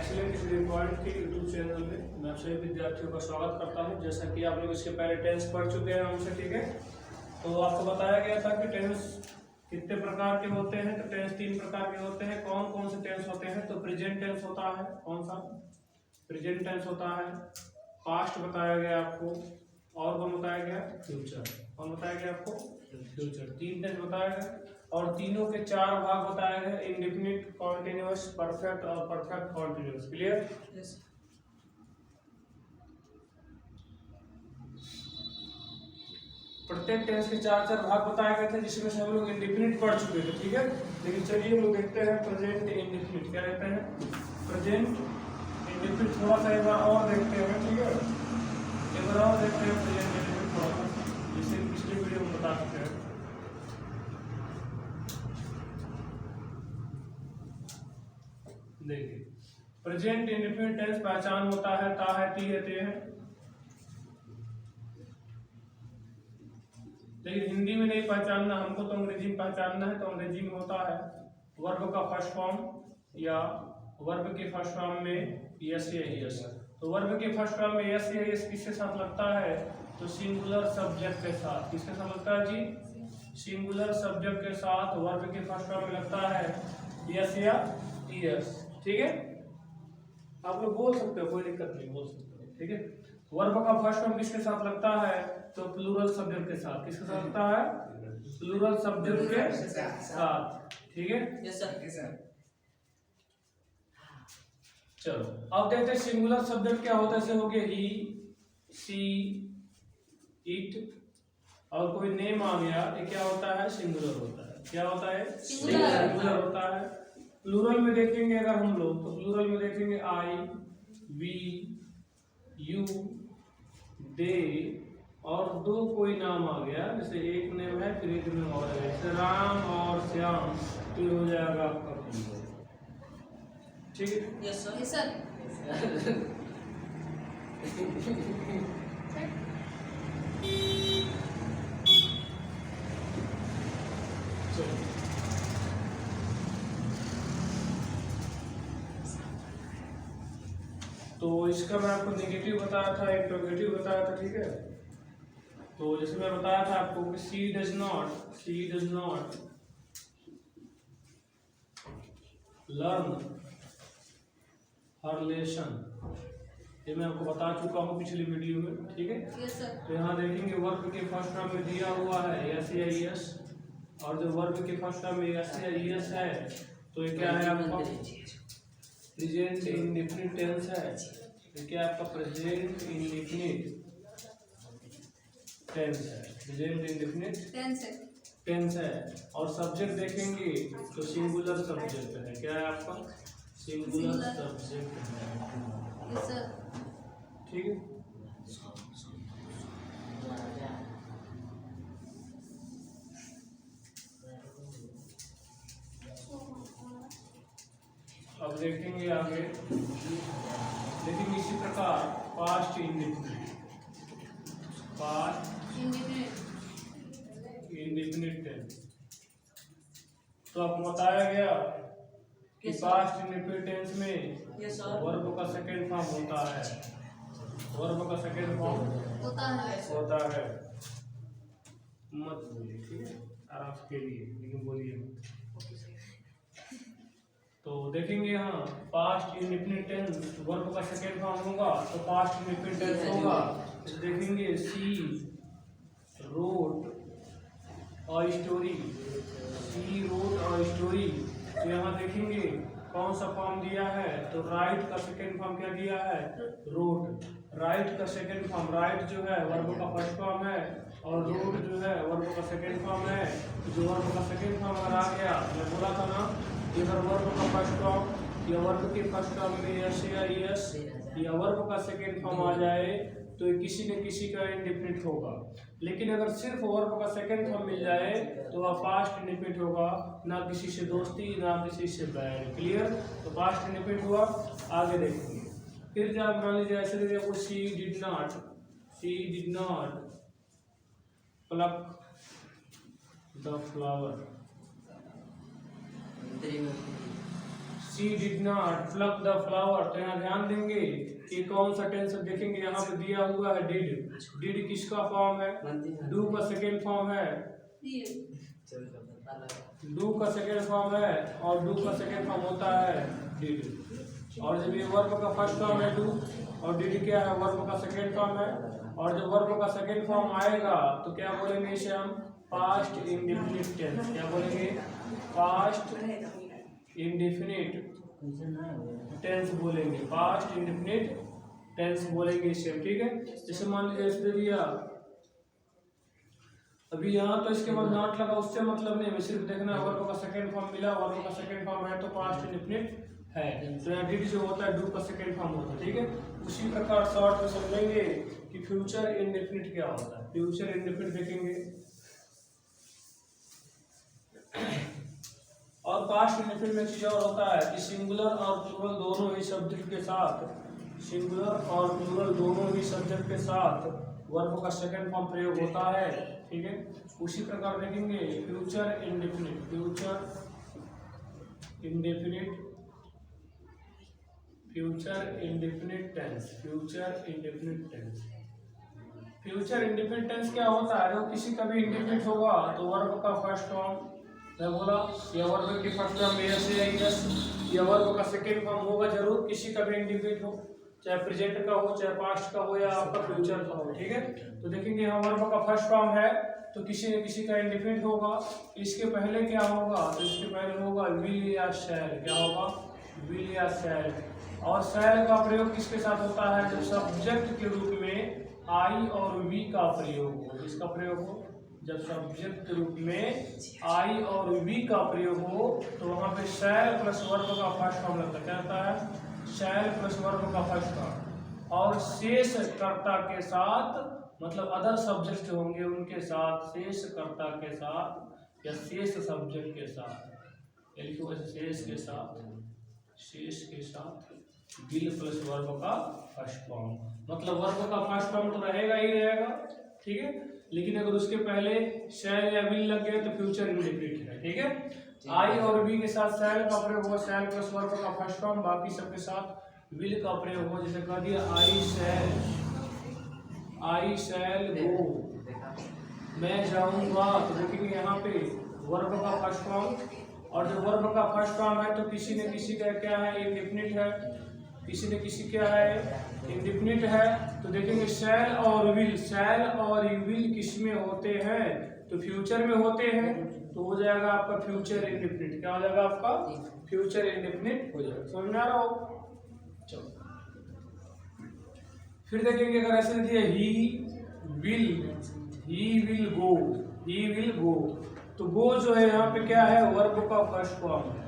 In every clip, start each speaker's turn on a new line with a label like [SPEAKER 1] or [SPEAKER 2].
[SPEAKER 1] Excellent study point के YouTube channel में मैं सभी विद्यार्थियों का स्वागत करता हूं। जैसा कि आप लोग इसके पहले टेंस पढ़ चुके हैं हमसे, ठीक है। तो आपको बताया गया था कि टेंस कितने प्रकार के होते हैं। तो टेंस 3 प्रकार के होते हैं। कौन कौन से टेंस होते हैं? तो प्रेजेंट टेंस होता है। कौन सा? प्रेजेंट टेंस होता है। पास्ट बताया गया आपको, और कौन बताया गया? फ्यूचर। कौन बताया गया आपको? फ्यूचर। 3 टेंस बताया गया और तीनों के 4 भाग बताए गए, इंडेफिनिट, कॉन्टिन्यूअस, परफेक्ट और परफेक्ट कॉन्टिन्यूअस। क्लियर?
[SPEAKER 2] यस।
[SPEAKER 1] प्रत्येक टेंस के 4 भाग बताए गए थे, जिसमें से हम लोग इंडेफिनिट पढ़ चुके थे, ठीक है। लेकिन चलिए हम लोग देखते हैं प्रेजेंट इंडेफिनिट। क्या रहते हैं? प्रेजेंट इंडेफिनिट थोड़ा सा एक बार और देखते हैं, ठीक है। एक बार और देखते हैं प्रेजेंट इंडेफिनिट थोड़ा सा, जिसे पिछले वीडियो में बता चुके हैं। देखिए, प्रेजेंट इंडेफिनिट टेंस पहचान होता है ता है, ती है, ते है। लेकिन हिंदी में नहीं पहचानना हमको, तो अंग्रेजी में पहचानना है। तो अंग्रेजी में होता है वर्ब का फर्स्ट फॉर्म या वर्ब के फर्स्ट फॉर्म में यस या यस। तो वर्ब के फर्स्ट फॉर्म में यस या यस किसके साथ लगता है? तो सिंगुलर सब्जेक्ट के साथ। किसके साथ लगता है जी? सिंगुलर सब्जेक्ट के साथ वर्ब के फर्स्ट फॉर्म में लगता है यस या यस, ठीक है। आप लोग बोल सकते हो, कोई दिक्कत नहीं, बोल सकते हो, ठीक है। वर्ब का फर्स्ट फॉर्म किसके साथ लगता है? तो प्लूरल सब्जेक्ट के साथ। किसके साथ लगता है? प्लूरल सब्जेक्ट के साथ, ठीक है।
[SPEAKER 2] Yes sir.
[SPEAKER 1] चलो अब देखते हैं सिंगुलर सब्जेक्ट क्या होता है। जैसे हो गया ही, सी, इट, और कोई नेम आ गया, ये क्या होता है? सिंगुलर होता है। क्या होता है? सिंगुलर होता है। प्लूरल में देखेंगे अगर हम लोग, तो प्लूरल में देखेंगे आई, वी, यू, दे, और 2 कोई नाम आ गया। जैसे एक नेम है, फिर एक नेम और है, जैसे राम और श्याम, तो ये हो जाएगा आपका प्लूरल, ठीक है।
[SPEAKER 2] Yes sir.
[SPEAKER 3] Yes sir.
[SPEAKER 1] चलो तो इसका मैं आपको नेगेटिव बताया था, एक पॉजिटिव बताया था, ठीक है। तो जैसे मैं बताया था आपको कि she does not learn her lesson, ये मैं आपको बता चुका हूँ पिछली वीडियो में, ठीक है।
[SPEAKER 3] Yes sir.
[SPEAKER 1] तो यहाँ देखेंगे वर्ब के फर्स्ट फॉर्म में दिया हुआ है यस या यस, और जो वर्ब के फर्स्ट फॉर्म में यस या यस है, तो ये क्या है आपका? प्रेजेंट इंडेफिनिट टेंस है। ये क्या आपका? प्रेजेंट इंडेफिनिट टेंस है। प्रेजेंट इंडेफिनिट टेंस है। और सब्जेक्ट देखेंगे तो सिंगुलर सब्जेक्ट है। क्या है आपका? सिंगुलर सब्जेक्ट है,
[SPEAKER 3] यस सर।
[SPEAKER 1] ठीक है। अब देखेंगे आगे, लेकिन इसी प्रकार पास्ट इंडेफिनिट टेंस। तो आपको बताया गया कि पास्ट इंडेफिनिट टेंस में
[SPEAKER 2] यस सर।
[SPEAKER 1] वर्ब का सेकंड फॉर्म होता है। वर्ब का सेकंड फॉर्म होता है। मत बोलिए, ठीक है, आराम से खेलिए, लेकिन बोलिए मत। तो देखेंगे यहाँ पास्ट इंडेफिनिट टेंस वर्ब का सेकंड फॉर्म होगा, तो पास्ट इंडेफिनिट टेंस होगा। तो देखेंगे सी रोट और स्टोरी, सी रोट और स्टोरी। तो यहाँ देखेंगे कौन सा फॉर्म दिया है? तो राइट का सेकंड फॉर्म क्या दिया है? रोट। राइट का सेकंड फॉर्म, राइट जो है वर्ब का फर्स्ट फॉर्म है, और रोट जो है वर्ब का सेकंड फॉर्म है। जो वर्ब का सेकंड फॉर्म अगर आ गया, मैं बोला था ना, इधर वर्ब का फर्स्ट फॉर्म या वर्ब के फर्स्ट फॉर्म में यस या यस, या वर्ब का सेकंड फॉर्म आ जाए, तो ये किसी न किसी का इंडेफिनिट होगा। लेकिन अगर सिर्फ वर्ब का सेकंड फॉर्म मिल जाए, तो वह पास्ट इंडेफिनिट होगा, ना किसी से दोस्ती, ना किसी से बैर। क्लियर? तो पास्ट इंडेफिनिट हुआ। आगे देखेंगे, फिर जब मान लीजिए ऐसे दे दिया, she did not pluck the flower, she did not pluck the flower. तो यहाँ ध्यान देंगे कि कौन सा टेंस देखेंगे, यहाँ पे दिया हुआ है डिड। डिड किसका फॉर्म है? डू का सेकेंड फॉर्म है। डू का सेकेंड फॉर्म है और डू का सेकेंड फॉर्म होता है डिड। और जब ये वर्ब का फर्स्ट फॉर्म है डू और डिड क्या है? वर्ब का सेकेंड फॉर्म है। और जब वर्ब का सेकेंड फॉर्म आएगा तो क्या बोलेंगे इसे हम? Past indefinite tense. क्या बोलेंगे? पास्ट इंडेफिनिट टेंस बोलेंगे। पास्ट इंडेफिनिट टेंस बोलेंगे इसे, ठीक है। जैसे मान लीजिए इस दे दिया, अभी यहाँ तो इसके बाद नॉट लगा, उससे मतलब नहीं, हमें सिर्फ देखना है वर्ब का सेकेंड फॉर्म मिला, वर्ब का सेकेंड फॉर्म है तो पास्ट इंडेफिनिट है। तो यहाँ डिड जो होता है डू का सेकेंड फॉर्म होता है, ठीक है। उसी प्रकार शॉर्ट में समझेंगे कि फ्यूचर इंडेफिनिट क्या होता है। फ्यूचर इंडेफिनिट देखेंगे और पास्ट इंडेफिनिट में चीज और होता है कि सिंगुलर और प्लूरल दोनों ही सब्जेक्ट के साथ, सिंगुलर और प्लूरल दोनों ही सब्जेक्ट के साथ वर्ब का सेकंड फॉर्म प्रयोग होता है, ठीक है। उसी प्रकार देखेंगे future indefinite, future indefinite, future indefinite tense, future indefinite tense. Future indefinite tense क्या होता है? जो किसी का भी इंडेफिनिट होगा तो वर्ब का फर्स्ट फॉर्म, मैं बोला या वर्ब की फर्स्ट फॉर्म यस या यस, या वर्ब का सेकेंड फॉर्म होगा जरूर, किसी का भी इंडेफिनिट हो, चाहे प्रेजेंट का हो, चाहे पास्ट का हो, या आपका फ्यूचर का हो, ठीक है। तो देखेंगे यहाँ वर्ब का फर्स्ट फॉर्म है तो किसी न किसी का इंडेफिनिट होगा। इसके पहले क्या होगा? तो इसके पहले होगा विल या शैल। क्या होगा? विल या शैल। और शैल का प्रयोग किसके साथ होता है? जब सब्जेक्ट के रूप में आई और वी का प्रयोग हो। इसका प्रयोग हो जब सब्जेक्ट के रूप में आई और वी का प्रयोग हो तो वहाँ पे शैल प्लस वर्ब का फर्स्ट फॉर्म लगता है। क्या होता है? शैल प्लस वर्ब का फर्स्ट फॉर्म। और शेष कर्ता के साथ, मतलब अदर सब्जेक्ट होंगे उनके साथ, शेष कर्ता के साथ या शेष सब्जेक्ट के साथ, शेष के साथ, शेष के साथ विल प्लस वर्ब का फर्स्ट फॉर्म। मतलब वर्ब का फर्स्ट फॉर्म तो रहेगा ही रहेगा, ठीक है, लेकिन अगर उसके पहले शैल या विल लग गए तो फ्यूचर इंडेफिनिट है, ठीक है। आई और वी के साथ शैल का प्रयोग हो, शैल प्लस वर्ब का फर्स्ट फॉर्म, बाकी सबके साथ विल का प्रयोग हो। जैसे कह दिया आई शैल गो, मैं जाऊंगा, तो देखेंगे यहाँ पे वर्ब का फर्स्ट फॉर्म। और जब वर्ब का फर्स्ट फॉर्म है तो किसी न किसी का क्या है? इंडेफिनिट है, किसी न किसी क्या है? इंडेफिनिट है। तो देखेंगे शैल और विल, शैल और विल किस में होते हैं? तो फ्यूचर में होते हैं, तो हो जाएगा आपका फ्यूचर इंडेफिनिट। क्या हो जाएगा आपका? फ्यूचर इंडेफिनिट हो जाएगा। समझ में आ रहा हो? चलो फिर देखेंगे अगर ऐसे दिया he will go, he will go, तो गो जो है यहाँ पे क्या है? वर्ब का फर्स्ट फॉर्म है।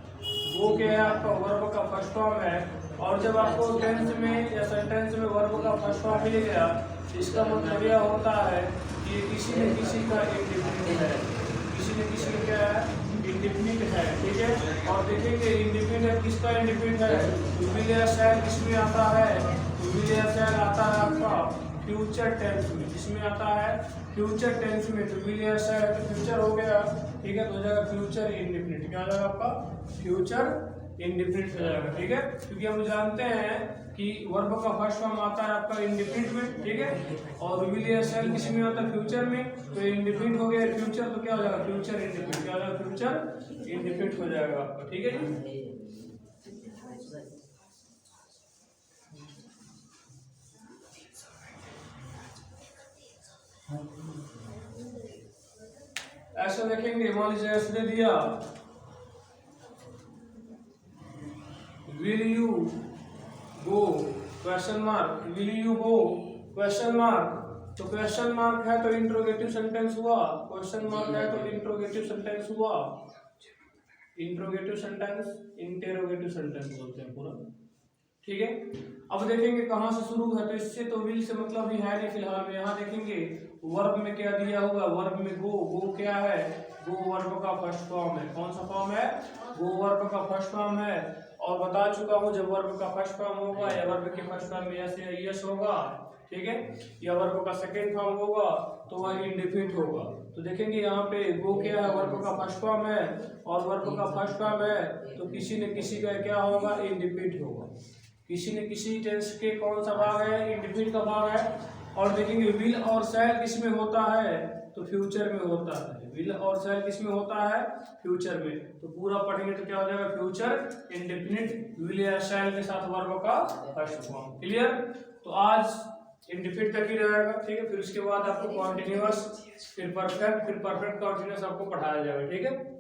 [SPEAKER 1] गो क्या है? आपका वर्ब का फर्स्ट फॉर्म है। और जब आपको टेंस में या सेंटेंस में वर्ब का फर्स्ट फॉर्म मिल गया, इसका मतलब यह होता है कि किसी न किसी का इंडेफिनिट है, किसी न किसी का क्या है? इंडेफिनिट है, ठीक है। और देखेंगे इंडेफिनिट किसका इंडेफिनिट है? विल या शैल किसमें आता है? विल या शैल आता है आपका फ्यूचर टेंस में। किसमें आता है? फ्यूचर टेंस में। तो विल या शैल तो फ्यूचर हो गया, ठीक है, तो हो जाएगा फ्यूचर इंडेफिनिट। क्या हो जाएगा आपका? फ्यूचर इंडेफिनिट हो जाएगा, ठीक है। क्योंकि हम जानते हैं कि वर्ब का फर्स्ट फॉर्म आता है आपका इंडेफिनिट में, ठीक है, और विल या शैल किस में होता है? फ्यूचर में। तो इंडेफिनिट हो गया फ्यूचर, तो क्या हो जाएगा? Future indefinite. क्या हो जाएगा? फ्यूचर इंडेफिनिट हो जाएगा आपका, ठीक है जी। ऐसा देखेंगे, मान लीजिए ऐसे दे दिया will you go question mark, will you go question mark. तो क्वेश्चन मार्क है तो इंट्रोगेटिव सेंटेंस हुआ, क्वेश्चन मार्क है तो इंट्रोगेटिव सेंटेंस हुआ, इंट्रोगेटिव सेंटेंस, इंटेरोगेटिव सेंटेंस बोलते हैं पूरा, ठीक है। अब देखेंगे कहाँ से शुरू है, तो इससे तो विल से मतलब ही है नहीं फिलहाल में। यहाँ देखेंगे वर्ब में क्या दिया हुआ, वर्ब में गो, गो क्या है? गो वर्ब का फर्स्ट फॉर्म है। कौन सा फॉर्म है? गो वर्ब का फर्स्ट फॉर्म है। और बता चुका हूँ जब वर्ब का फर्स्ट फॉर्म होगा या वर्ब के फर्स्ट फॉर्म में यस या यस होगा ठीक है। या वर्ब का सेकेंड फॉर्म होगा तो वह इंडेफिनिट होगा। तो देखेंगे यहाँ पे गो क्या है, वर्ब का फर्स्ट फॉर्म है, और वर्ब का फर्स्ट फॉर्म है तो किसी न किसी का क्या होगा, इंडेफिनिट होगा। किसी न किसी टेंस के कौन सा भाग है, इंडेफिनिट का भाग है। और देखेंगे विल और शैल किस में होता है, तो फ्यूचर में होता है। विल और शैल किस में होता है, फ्यूचर में। तो पूरा पढ़ेंगे तो क्या हो जाएगा, फ्यूचर इंडेफिनिट विल या शैल के साथ वर्ब का फर्स्ट फॉर्म। क्लियर। तो आज इंडेफिनिट तक ही रहेगा, ठीक है। फिर उसके बाद आपको कॉन्टिन्यूअस, फिर परफेक्ट कंटिन्यूअस आपको पढ़ाया जाएगा, ठीक है।